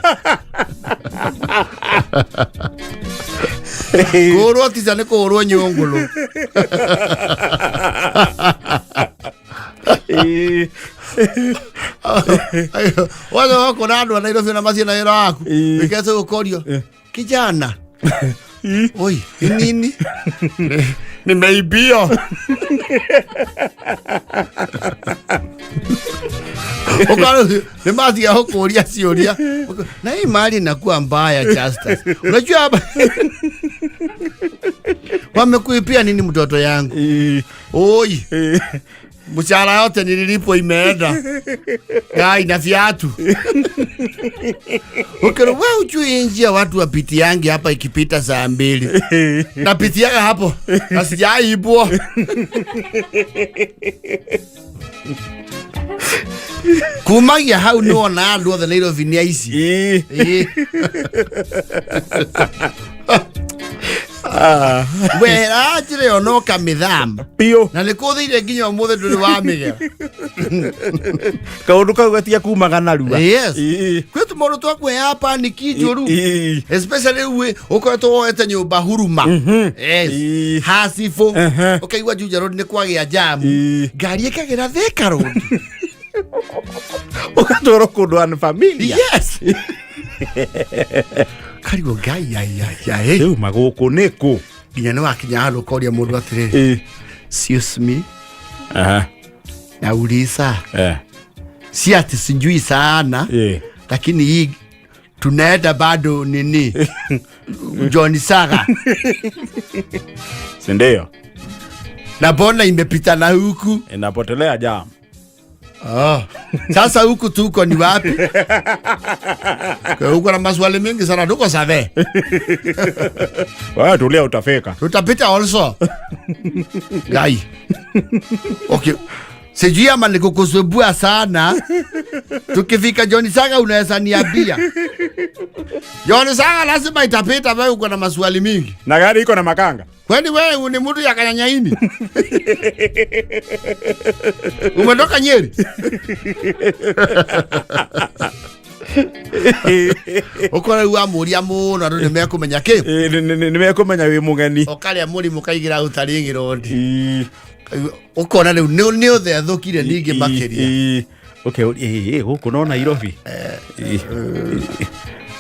[SPEAKER 1] kurwo tisa ni kurwo nyungulu wale wako nado na ilo fina mazi na ilo wako wikese ukorio kijana oi nini nimeibio ukaro ni mazi ya hukuria sioria na hii mali inakuwa mbaya Justus unajua hapa wamekuipia nini mtoto yangu oi mshahara yote nililipo imeenda gai na viatu ukero wewe ujui njia watu wapitiangi hapa ikipita saa 2 napitiaga hapo asijaibwa kumagia hau no na ndo the little vinia ici wera njire ono kamithamba
[SPEAKER 2] pio
[SPEAKER 1] na nikuthire nginya umuthe nduri wa migera
[SPEAKER 2] kaundu kau gatia kumaga narua
[SPEAKER 1] yes kwetu mono twakwe hapa ni kijuru especially we ukoretwo woete nyumba huruma yes hasifo ukaigua Juja road ni kwagia jamu ngari ikagira Thika road
[SPEAKER 2] ukatoro kundu an familia
[SPEAKER 1] yes karigo gai ya
[SPEAKER 2] eu maguku niku
[SPEAKER 1] nginya ni wakinya halo koria mundu atiriri excuse me nauliza si ati sijui sana lakini hii tunaenda bado nini John Saga
[SPEAKER 2] sindio
[SPEAKER 1] na bona imepita na huku
[SPEAKER 2] inapotelea jam
[SPEAKER 1] sasa huku tuko ni wapi kwa huko na maswali mengi sana tuko save
[SPEAKER 2] wewe tulia utafika
[SPEAKER 1] tutapita also gai okay sijui ama nikukusubua sana tukifika John Saga unaweza niambia John Saga lazima itapita wewe uko na maswali mingi
[SPEAKER 2] na gari iko na makanga
[SPEAKER 1] kwani wewe ni mtu ya kanyanyaini umetoka Nyeri ukora wa muria muno andu nimekumenya ki
[SPEAKER 2] nimekumenya wi mugeni
[SPEAKER 1] okaria muri mukaigira utari ngirondi ukona riu ni othe athukire ningi makiria
[SPEAKER 2] okay huko no Nairobi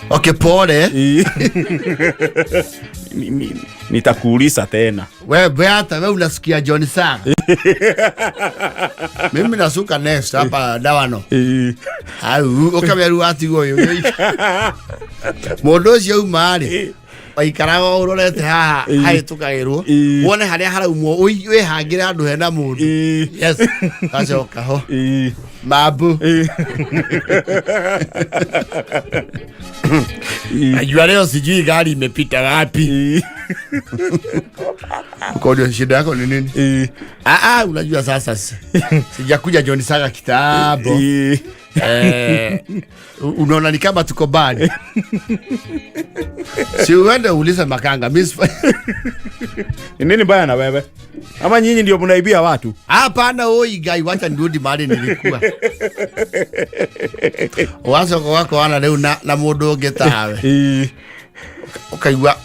[SPEAKER 1] okay pole
[SPEAKER 2] nitakuuliza tena
[SPEAKER 1] wewe hata wewe unasikia John Saga mimi nasuka next hapa dawano au ukaberu atigo yo mondo cio umari aikaraga urorete haha haitukairwo wone haria haraumwo we hangire andu hena mundu yes acoka ho mabu ajua leo sijui gari imepita wapi ukodio shida yako ni nini unajua sasa sijakuja John Saga kitambo unaona ni kama tuko bali si uende uliza Makanga
[SPEAKER 2] nini baya na wewe ama nyinyi ndio mnaibia watu
[SPEAKER 1] hapana oi gai wacha nirudi mahali nilikuwa wazo wako ana leo na mundu ngetawe ukaigwa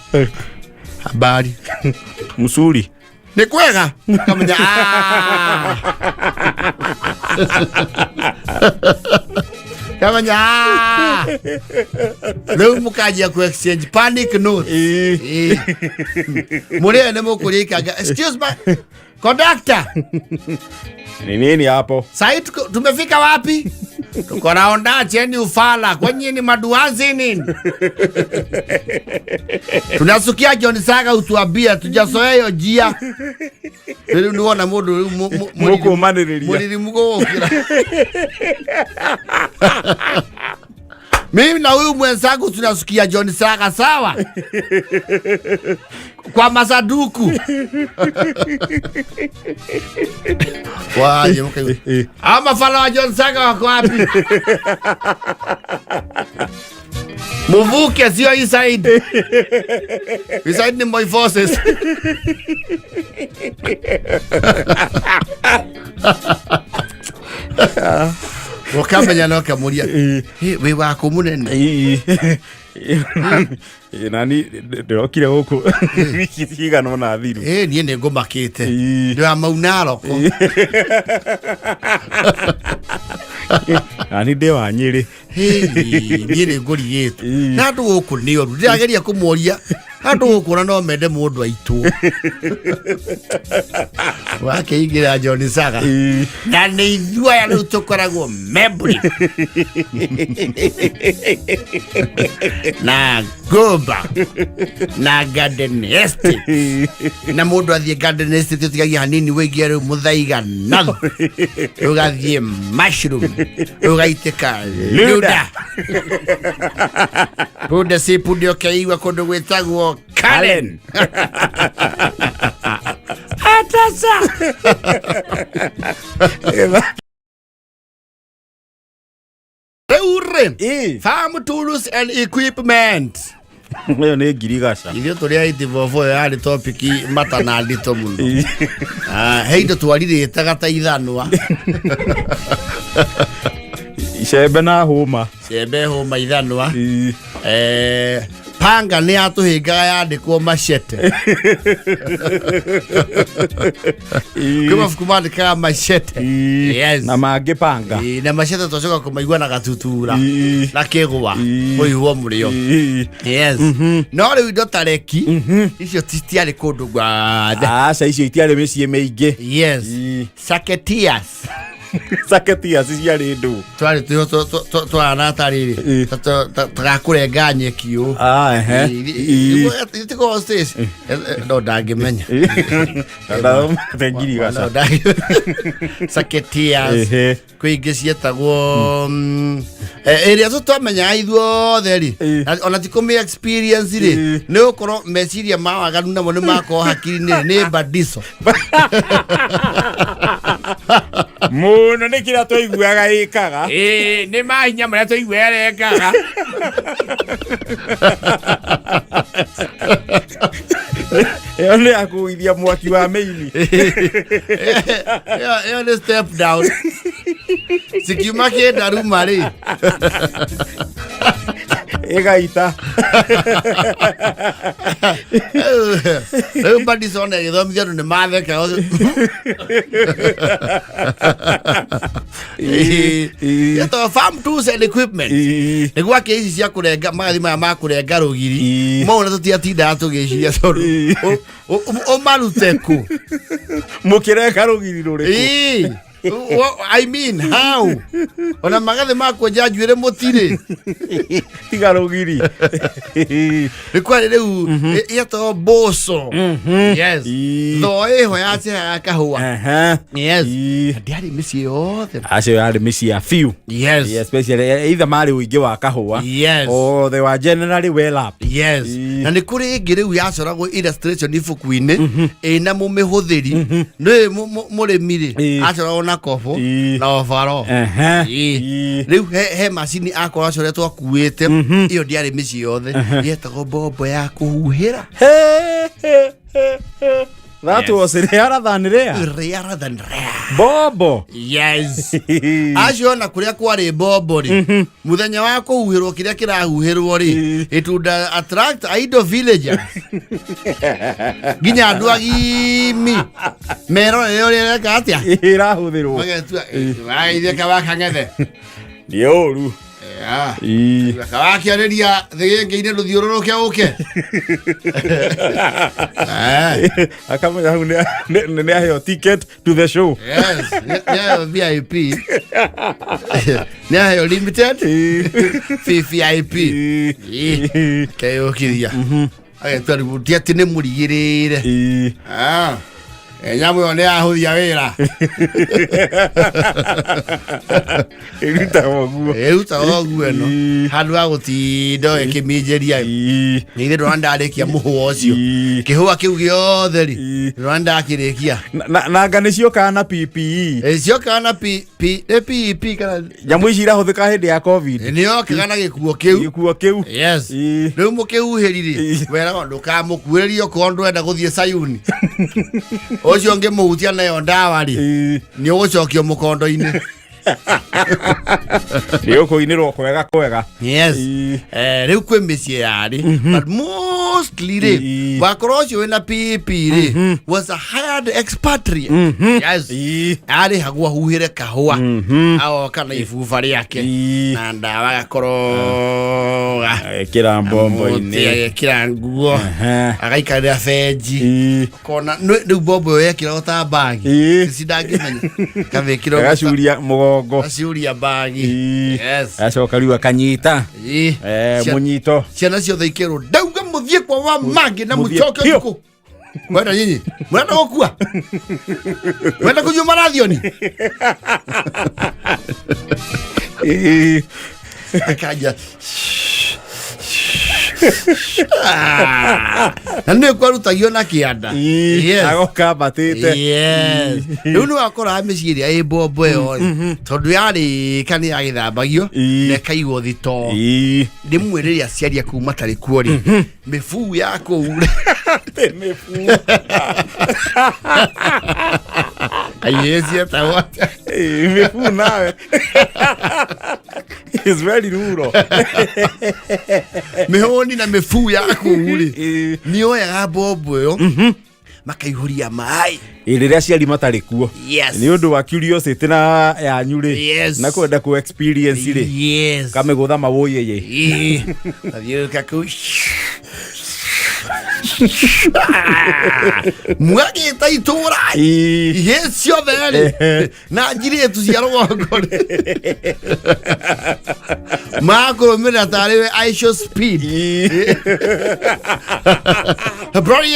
[SPEAKER 1] habari
[SPEAKER 2] msuri
[SPEAKER 1] ni kwega kamenya kamenya leo mukajia ku exchange panic note muri ene mukurika excuse me conductor
[SPEAKER 2] nini hapo
[SPEAKER 1] sasa tumefika wapi tuko naonda cheni ufala kwenye ni maduanzi nini tunasukia John Saga utuambia tujasoea hiyo jia ili unaona mundu
[SPEAKER 2] muko maniriria
[SPEAKER 1] muri mugo mimi na huyu mwenzangu tunasukia John Saga sawa kwa masaduku waje mkayo ama fala wa John Saga wako wapi muvuke sio inside ni my forces wakamenya noka muria we wako munene
[SPEAKER 2] nani ndokire huko wiki cigana na thiru
[SPEAKER 1] nie ne ngomakite ndio maunaro ko
[SPEAKER 2] ani de wa Nyeri
[SPEAKER 1] nie ne ngori yetu na ndu guku ni oru ndirageria kumuoria andu guku no mende mundu aitu wake igira John Saga na ni ithua ya riu tukoragwo membri na goba na garden estate na mundu athie garden estate utigagia hanini wigie riu muthaiga na ugathie mushroom ugaiteka luda si pudio kaiwa kundu gwetagwo Karen atasa Reure farm tools and equipment
[SPEAKER 2] Leo ni girigasha
[SPEAKER 1] ivyo turia itivofo ya topic mata na ndito muno heindo twarire tagata ithanwa
[SPEAKER 2] Shebe na homa
[SPEAKER 1] ithanwa panga ni atuhingaga yandikwo machete kuma fukumandikaga machete yes
[SPEAKER 2] na mangi panga
[SPEAKER 1] na machete tocoka kumaigua na gatutura na kigwa muihwo murio yes no riu indo tareki icio titiari kundu gwathe
[SPEAKER 2] aca icio itiari micii miingi
[SPEAKER 1] yes saketias
[SPEAKER 2] saketia ciciari ndu
[SPEAKER 1] twari twana tariri tagakurenga nyekio itiko stage no ndangimenya
[SPEAKER 2] ngirigasha
[SPEAKER 1] saketias kwingi cietagwo area tutamenya ithuothe ri ona tikumi experience ri ni ukorwo meciria mawaganu namo ni mako hakiri ni badiso
[SPEAKER 2] muno ni kira toiguaga ikaga
[SPEAKER 1] ni mahinya maria toiguaga ikaga
[SPEAKER 2] yo ni akuithia mwaki wa meini
[SPEAKER 1] yo ni step down sikiuma kenda ruma ri
[SPEAKER 2] Egaita.
[SPEAKER 1] Everybody saw that. You don't get on the mother. Yato farm tools and equipment. The work is yakurenga magima makurenga rugiri. Mo na tutia tida atugecia toro. O maruteku.
[SPEAKER 2] Mukirenga rugiri ruri.
[SPEAKER 1] I mean, how? Ona magathe makwo njanjuire mutire.
[SPEAKER 2] Tiga rugiri.
[SPEAKER 1] Rikwari riu yato boso. Yes. Thoe ho yache akahua. Yes. Ndiari misi yothe.
[SPEAKER 2] Acio yari misi ya few.
[SPEAKER 1] Yes.
[SPEAKER 2] Especially either mari uingi wa kahua.
[SPEAKER 1] Yes.
[SPEAKER 2] Or they were generally well up.
[SPEAKER 1] Yes. Na ni kuri ingi riu yacoragwo illustration ibuku-ini ina mumihuthiri. Ni muremire. Acoragwo na kobo na ovaro. Riu he macini akora coretwo akuite iyo ndiari misi yothe yetagwo bombo ya kuhuhira.
[SPEAKER 2] That was rarer than rare.
[SPEAKER 1] Rarer than rare.
[SPEAKER 2] Bobo.
[SPEAKER 1] Yes. Acio na kuria kwari bobo ri. Muthenya wa kuhuhirwo kiria kirahuhirwo ri. It would attract idle villagers. Ginya andu agimi. Mero yo ri katia.
[SPEAKER 2] Irahuthirwo.
[SPEAKER 1] Magetua. Ai theka wakangethe.
[SPEAKER 2] Dioru.
[SPEAKER 1] Kawakiareria thigenge-ine ruthiurũrũke ũke.
[SPEAKER 2] Akamenya hau nĩ aheo ticket to the show.
[SPEAKER 1] Yes, nĩ aheo VIP. Nĩ aheo limited VIP. Keyũkithia. Agetwarĩbutia atĩ nĩ mũrigĩrĩre. Nyamũ ĩyo nĩ yahũthia wĩra.
[SPEAKER 2] Ĩrutaga
[SPEAKER 1] ũguo ĩno handũ ha gũtinda ĩkĩminjĩria nĩ ithe ndũrandarĩkia mũhũa ũcio kĩhũa kĩu gĩothe rĩ ndũrandakĩrĩkia
[SPEAKER 2] na anga nĩ ciokaga na PPE
[SPEAKER 1] ciokaga na PPE kana
[SPEAKER 2] nyamũ ici irahũthĩka hĩndĩ ya COVID
[SPEAKER 1] nĩyokaga na gĩkuo kĩu. Yes. Rĩu mũkĩhuhĩri rĩ weraga ndũkamũkuĩrĩrie okorwo ndũrenda gũthiĩ Sayuni ũcio ngĩmũhutia nayo ndawa rĩ nĩ ũgũcokio mũkondo-inĩ.
[SPEAKER 2] Nĩũkũinĩrwo kwega.
[SPEAKER 1] Yes. Rĩu kwĩ mĩciĩ yarĩ but mostly rĩ wakorwo ũcio wĩna PP rĩ was a hired expatriate. Yes. Arĩ hagu ahuhĩre kahũa agoka na ibuba rĩake na ndawa agakoroga
[SPEAKER 2] ekĩra mbombo-inĩ
[SPEAKER 1] agekĩra nguo agaikarĩra benji kona rĩu mbombo ĩyo yekĩragwo ta bagi cindangĩmenya kamĩkĩrwo
[SPEAKER 2] agacuria mũgongo
[SPEAKER 1] aciuria bagi. Yes.
[SPEAKER 2] Acoka rĩu akanyita mũnyito
[SPEAKER 1] ciana ciothe ikĩrwo ndauga mũthiĩ kwa wa mangĩ na mũcoke ũtukũ. Mwenda nyinyi mwenda gũkua mwenda kũnyua marathioni. Akaja na nĩ kwarutagio na kĩanda.
[SPEAKER 2] agoka mbatĩte.
[SPEAKER 1] Rĩu nĩ wakora mĩciĩ ĩrĩa ĩ mbombo ĩyo tondũ yarĩka nĩ yagĩthambagio na ĩkaigwo thitoo. Rĩmwe rĩrĩa aciari aku matarĩ kuo rĩ mĩbuu ya kũu aiyecietagwo
[SPEAKER 2] mĩbuu nawe is very rural.
[SPEAKER 1] Mĩhũni na mĩbuu ya kũu rĩ nĩoyaga mbombo ĩyo makaihũria maĩ
[SPEAKER 2] rĩrĩa aciari matarĩ kuo. Nĩ ũndũ wa curiosity na yanyu rĩ na kwenda ku experience rĩ kamĩgũtha mawũyeye
[SPEAKER 1] athiũrũrũka kũu mwagĩta itũra ihĩ ciothe rĩ na njirĩtu cia rũgongo rĩ makũrũmĩrĩra tarĩ we Aisha Speed. Habari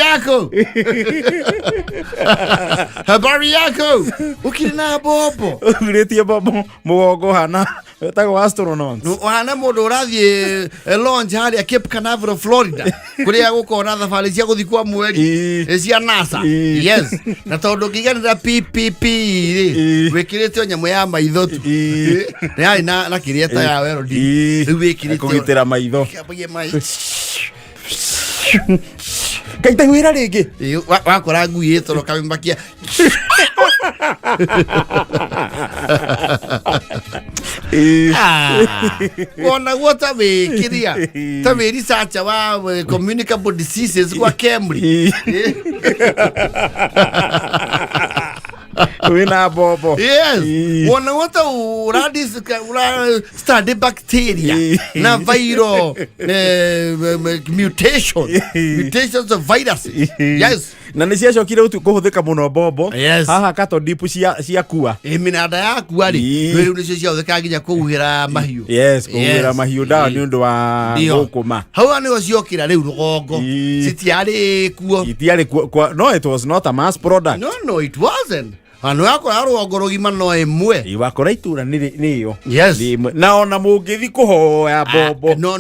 [SPEAKER 1] yako ukiri na bobo
[SPEAKER 2] urĩtie bobo mũgongo hana wetagwo astronaut
[SPEAKER 1] hana mũndũ ũrathiĩ launch harĩa Cape Canaveral Florida kũrĩa gũkorwo na thabarĩ cia gũthiĩ kwa mweri cia NASA. Yes. Na tondũ ngĩiganĩra PPP rĩ wĩkĩrĩte nyamũ ya maitho tu yarĩ na kĩrĩa ta ya werodi rĩu wĩkĩrĩte
[SPEAKER 2] kũgitĩra maitho kaita wĩra rĩngĩ
[SPEAKER 1] wakora ngui ĩtoro kamĩmakia Wona wota we kiria ta we research wa communicable diseases kwa Kemri.
[SPEAKER 2] Wina bobo.
[SPEAKER 1] Yes. Wona wota uradis study bacteria na viral mutations of viruses. Yes.
[SPEAKER 2] Na nä ciacokire kuhuthika muno bobo.
[SPEAKER 1] Yes.
[SPEAKER 2] Haha kato dipu cia kua
[SPEAKER 1] minada yaku ari rä u nä cio ciatheka nginya kåhuhä mahiũ.
[SPEAKER 2] Yes, kåhuhä mahiũ dawa nä å ndå wa gåkåma.
[SPEAKER 1] Hau nä ho ciokĩra rä u rũgongo citiarĩ kuo.
[SPEAKER 2] Itiarĩ kuo. No, it was not a mass product.
[SPEAKER 1] No, it wasn't. Ano yakora rũgongo rũgima no ĩmwe.
[SPEAKER 2] Iwakora itura nĩ yo.
[SPEAKER 1] Yes.
[SPEAKER 2] Na ona mũngĩthi kũhoya bobo.
[SPEAKER 1] No.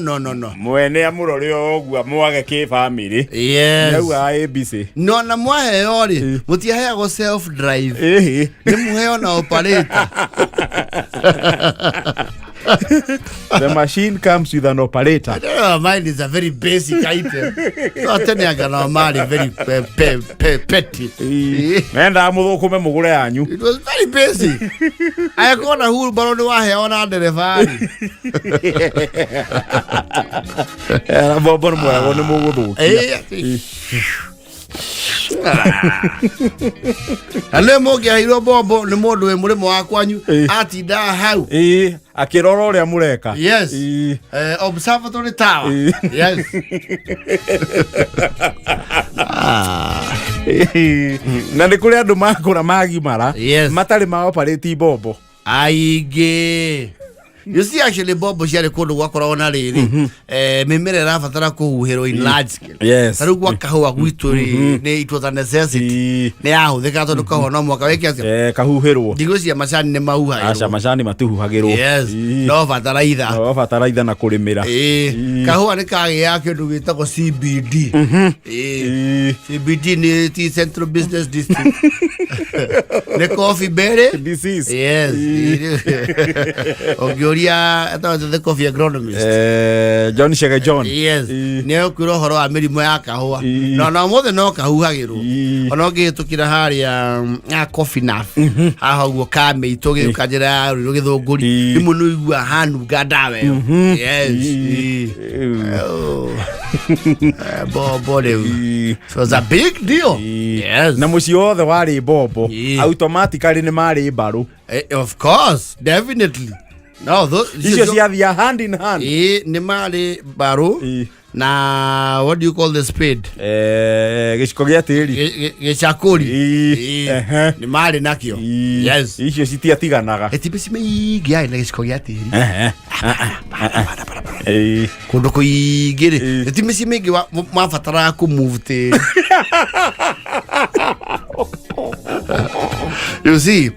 [SPEAKER 2] Mwene amũrore ũguo mwage kĩ family.
[SPEAKER 1] Yes.
[SPEAKER 2] Nau ABC.
[SPEAKER 1] No na mwaheo rĩ mũtiaheagwo self drive. Nĩ mũheo na operator.
[SPEAKER 2] The machine comes with an operator.
[SPEAKER 1] Mine is a very basic item. So tena ngana mali very petty.
[SPEAKER 2] Nenda mũthũkũme mũgũre yanyu.
[SPEAKER 1] It was very basic. Ayakona huru baroni waheo na nderefari.
[SPEAKER 2] Era bobo nĩ mwego nĩ mũgũthũkia.
[SPEAKER 1] Ane mogi ahiro bobo ni mundu we murimo wa kwanyu atinda hau
[SPEAKER 2] akirora uria mureka.
[SPEAKER 1] Yes. Observatory tower. Yes.
[SPEAKER 2] Na nĩ kũrĩ andũ makũra magimara matarĩ ma operate bobo
[SPEAKER 1] aingĩ. You see, actually, Bobo ciarĩ kũndũ gwakoragwo na rĩrĩ mĩmera ĩrabatara kũhuhĩrwo in large scale.
[SPEAKER 2] Yes.
[SPEAKER 1] Tarĩu gwa kahũa gwitũ rĩ it was a necessity. Nĩ yahũthĩka tondũ kahũa no mwaka wĩke atĩa
[SPEAKER 2] kahuhĩrwo.
[SPEAKER 1] Ndigwĩciria macani nĩ mahuhagĩrwo.
[SPEAKER 2] Aca macani matihuhagĩrwo.
[SPEAKER 1] Yes. No bataraitha.
[SPEAKER 2] No bataraitha na kũrĩmĩra.
[SPEAKER 1] Kahũa nĩ kagĩa kĩndũ gĩtagwo CBD. CBD nĩ ti Central Business District. Nĩ coffee berry
[SPEAKER 2] disease.
[SPEAKER 1] Yes. The coffee agronomist.
[SPEAKER 2] John Shega John.
[SPEAKER 1] Yes. Nĩ ũkwĩrwo ũhoro wa mĩrimũ ya kahũa. No mothe no kahuhagĩrwo. Ona ũngĩhĩtũkĩra harĩa coffee nut. Haha ũguo kamĩitũ gĩũka njĩra ya rũrĩrĩ gĩthũngũri. Rĩmwe nĩ ũiguaga hanunga ndawa ĩyo. Yes. Bobo rĩu. It was a big deal. Yes.
[SPEAKER 2] Na mũciĩ wothe warĩ bobo. Automatically nĩ marĩ mbarũ.
[SPEAKER 1] Of course. Definitely. No,
[SPEAKER 2] icio ciathia hand in hand.
[SPEAKER 1] Nĩ marĩ mbarũ na what do you call the spade?
[SPEAKER 2] Gĩciko gĩa tĩri.
[SPEAKER 1] Gĩcakũri. Nĩ marĩ nakĩo. Yes.
[SPEAKER 2] Icio citiatiganaga.
[SPEAKER 1] Etipe cimeingĩ na gĩciko gĩa tĩri. Kũndũ kũingĩ rĩ. Etipe cimeingĩ mabataraga kũmove tĩri. You see,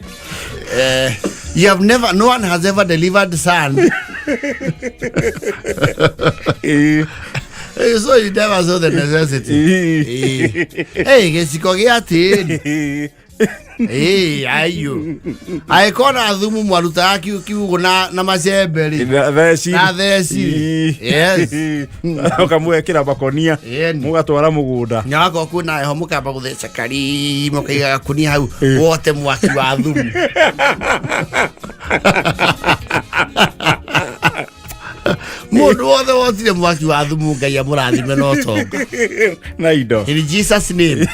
[SPEAKER 1] no one has ever delivered sand. So you never saw the necessity. Hey, gĩciko gĩa tĩri. Ayo. Aikona thumu mwaruta kiugo na macembe ri. Na theci. Yes.
[SPEAKER 2] Ukamwekera bakonia. Mugatwara mugunda.
[SPEAKER 1] Nyako kuna heho mukamba gutheca kari mukaiga gakunia hau wote mwaki wa thumu. Mundu wothe wotire mwaki wa thumu Ngai amũrathime no tonga.
[SPEAKER 2] Na indo.
[SPEAKER 1] In Jesus name.